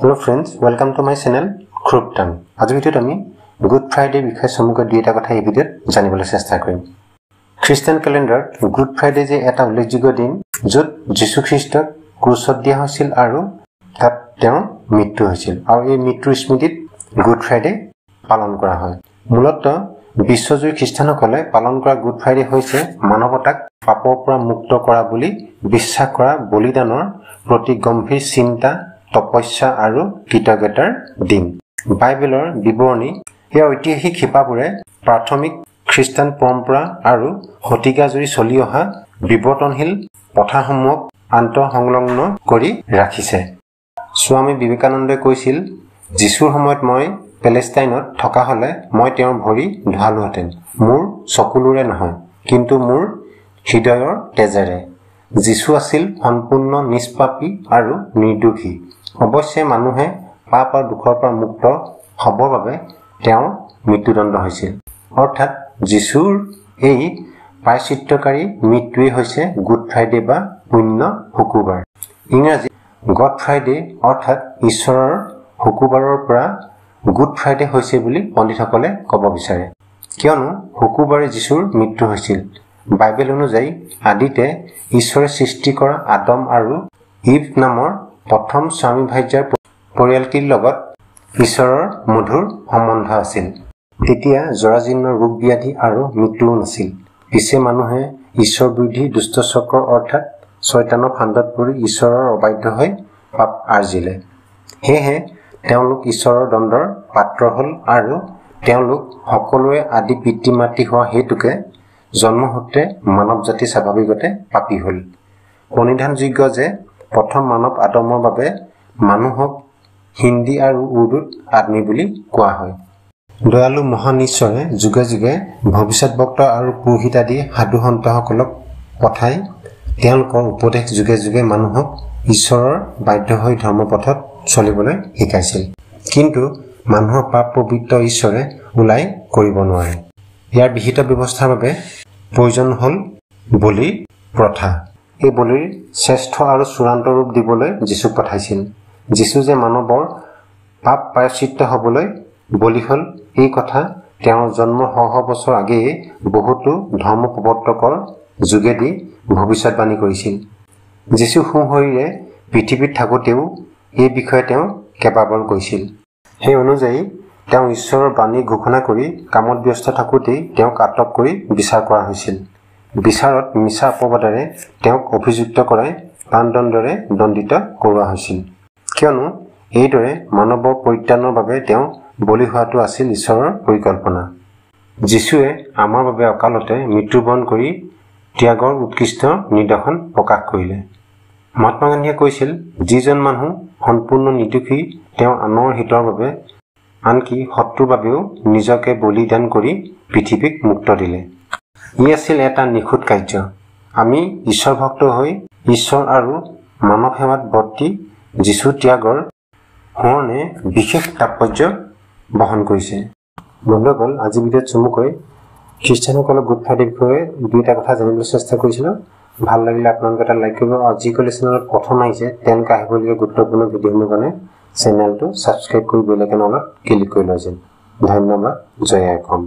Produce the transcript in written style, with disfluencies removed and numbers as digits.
Hello friends, welcome to my channel Kruptan. আজি ভিডিওত আমি good Friday বিষয়ে সমগ্ৰ দুইটা কথা এই ভিডিওত জানিবলৈ চেষ্টা কৰিম। খ্ৰীষ্টান ক্যালেন্ডাৰত গুড ফ্ৰাইডে যে এটা উল্লেখযোগ্য দিন য'ত যীশু খ্ৰীষ্টক ক্ৰুচত দিয়া হৈছিল আৰু তাত তেওঁৰ মৃত্যু হৈছিল আৰু এই মৃত্যুৰ স্মৃতিত গুড ফ্ৰাইডে পালন কৰা হয়। মূলতঃ বিশ্বজুৰি খ্ৰীষ্টানসকলে পালন কৰা গুড ফ্ৰাইডে হৈছে মানৱতাক পাপৰ পৰা মুক্ত কৰা বুলি বিশ্বাস কৰা বলিদানৰ প্ৰতি গম্ভীৰ চিন্তা তপস্যা আৰু কৃতজ্ঞতাৰ দিন। বাইবেলৰ বিৱৰণী এই ঐতিহাসিক শিপাবোৰে প্ৰাথমিক খ্ৰীষ্টান পৰম্পৰা আৰু শতিকা জুৰি চলি অহা বিৱৰ্তনশীল প্ৰথাসমূহক আন্তঃসংলগ্ন কৰি ৰাখিছে। স্বামী বিবেকানন্দই কৈছিল, যীশুৰ সময়ত মই পেলেষ্টাইনত থকা হলে মই তেওঁৰ ভৰি ধোৱালোহেঁতেন, মোৰ চকুলোৰে নহয় কিন্তু মোৰ হৃদয়ৰ তেজেৰে। যীশু আছিল সম্পূৰ্ণ নিষ্পাপী আৰু নিৰ্দোষী। অৱশ্যে মানুহে পাপ আৰু দুখৰ পৰা মুক্ত হ'বৰ বাবে তেওঁৰ মৃত্যুদণ্ড হৈছিল। অৰ্থাৎ যীশুৰ এই প্ৰায়শ্চিত্তকাৰী মৃত্যুৱেই হৈছে গুড ফ্ৰাইডে বা পুণ্য শুকুৰবাৰ। ইংৰাজী গড ফ্ৰাইডে অৰ্থাৎ ঈশ্বৰৰ শুকুৰবাৰৰ পৰা গুড ফ্ৰাইডে হৈছে বুলি পণ্ডিতসকলে ক'ব বিচাৰে, কিয়নো শুকুৰবাৰে যীশুৰ মৃত্যু হৈছিল। বাইবেল অনুযায়ী আদিতে ঈশ্বৰে সৃষ্টি কৰা আদম আৰু ইভ নামৰ প্ৰথম স্বামী ভাৰ্যাৰ পৰিয়ালটিৰ লগত ঈশ্বৰৰ মধুৰ সম্বন্ধ আছিল। তেতিয়া জৰাজীৰ্ণ ৰোগ ব্যাধি আৰু মৃত্যুও নাছিল। পিছে মানুহে ঈশ্বৰ বিৰোধী দুষ্ট চক্ৰ অৰ্থাৎ শয়তানৰ ফান্দত পৰি ঈশ্বৰৰ অবাধ্য হৈ পাপ আৰ্জিলে। সেয়েহে তেওঁলোক ঈশ্বৰৰ দণ্ডৰ পাত্ৰ হ'ল আৰু তেওঁলোক সকলোৱে আদি পিতৃ মাতৃ হোৱা হেতুকে জন্মসূত্ৰে মানৱ জাতি স্বাভাৱিকতে পাপী হ'ল। প্ৰণিধানযোগ্য যে প্ৰথম মানৱ আদমৰ বাবে মানুহক হিন্দী আৰু উৰ্দুত আদমি বুলি কোৱা হয়। দয়ালু মহান ঈশ্বৰে যুগে যুগে ভৱিষ্যত বক্তা আৰু পুৰোহিত আদি সাধু সন্তসকলক পঠাই তেওঁলোকৰ উপদেশ যুগে যুগে মানুহক ঈশ্বৰৰ বাধ্য হৈ ধৰ্মপথত চলিবলৈ শিকাইছিল। কিন্তু মানুহৰ পাপ পবিত্ৰ ঈশ্বৰে ওলাই কৰিব নোৱাৰে। ইয়াৰ বিহিত ব্যৱস্থাৰ বাবে প্ৰয়োজন হ'ল বলিৰ প্ৰথা। এই বলিৰ শ্ৰেষ্ঠ আৰু চূড়ান্ত ৰূপ দিবলৈ যীশুক পঠাইছিল। যীশু যে মানৱৰ পাপ প্ৰায়শ্চিত্ত হ'বলৈ বলি হ'ল, এই কথা তেওঁৰ জন্মৰ শ বছৰ আগেয়ে বহুতো ধৰ্ম প্ৰৱৰ্তকৰ যোগেদি ভৱিষ্যতবাণী কৰিছিল। যীশু সোঁশৰীৰে পৃথিৱীত থাকোঁতেও এই বিষয়ে তেওঁ কেইবাবাৰ কৈছিল। সেই অনুযায়ী তেওঁ ঈশ্বৰৰ বাণী ঘোষণা কৰি কামত ব্যস্ত থাকোঁতেই তেওঁক আটক কৰি বিচাৰ কৰা হৈছিল। বিচাৰত মিছা অপবাদেৰে তেওঁক অভিযুক্ত কৰাই প্ৰাণদণ্ডেৰে দণ্ডিত কৰোৱা হৈছিল, কিয়নো এইদৰে মানৱৰ পৰিত্ৰাণৰ বাবে তেওঁ বলি হোৱাটো আছিল ঈশ্বৰৰ পৰিকল্পনা। যীশুৱে আমাৰ বাবে অকালতে মৃত্যুবৰণ কৰি ত্যাগৰ উৎকৃষ্ট নিদৰ্শন প্ৰকাশ কৰিলে। মহাত্মা গান্ধীয়ে কৈছিল, যিজন মানুহ সম্পূৰ্ণ নিৰ্দোষী তেওঁ আনৰ হিতৰ বাবে আনকি শত্ৰুৰ বাবেও নিজকে বলিদান কৰি পৃথিৱীক মুক্ত দিলে। ই আছিল এটা নিখুঁত কাৰ্য। আমি ঈশ্বৰ ভক্ত হৈ ঈশ্বৰ আৰু মানৱ সেৱাত বৰ্তি যীশু ত্যাগৰ সোঁৱৰণে বিশেষ তাৎপৰ্য বহন কৰিছে। বন্ধুসকল, আজি ভিডিঅ'ত চমুকৈ খ্ৰীষ্টানসকলৰ গুড ফ্ৰাইডে বিষয়ে দুইটা কথা জানিবলৈ চেষ্টা কৰিছিলোঁ। ভাল লাগিলে আপোনালোকে এটা লাইক কৰিব আৰু যিসকলে চেনেলত প্ৰথম আহিছে তেওঁলোকে আহিবলগীয়া গুৰুত্বপূৰ্ণ ভিডিঅ'সমূহৰ কাৰণে চেনেলটো ছাবস্ক্ৰাইব কৰি বেল আইকন অলত ক্লিক কৰি লয় যেন। ধন্যবাদ। জয় আই অসম।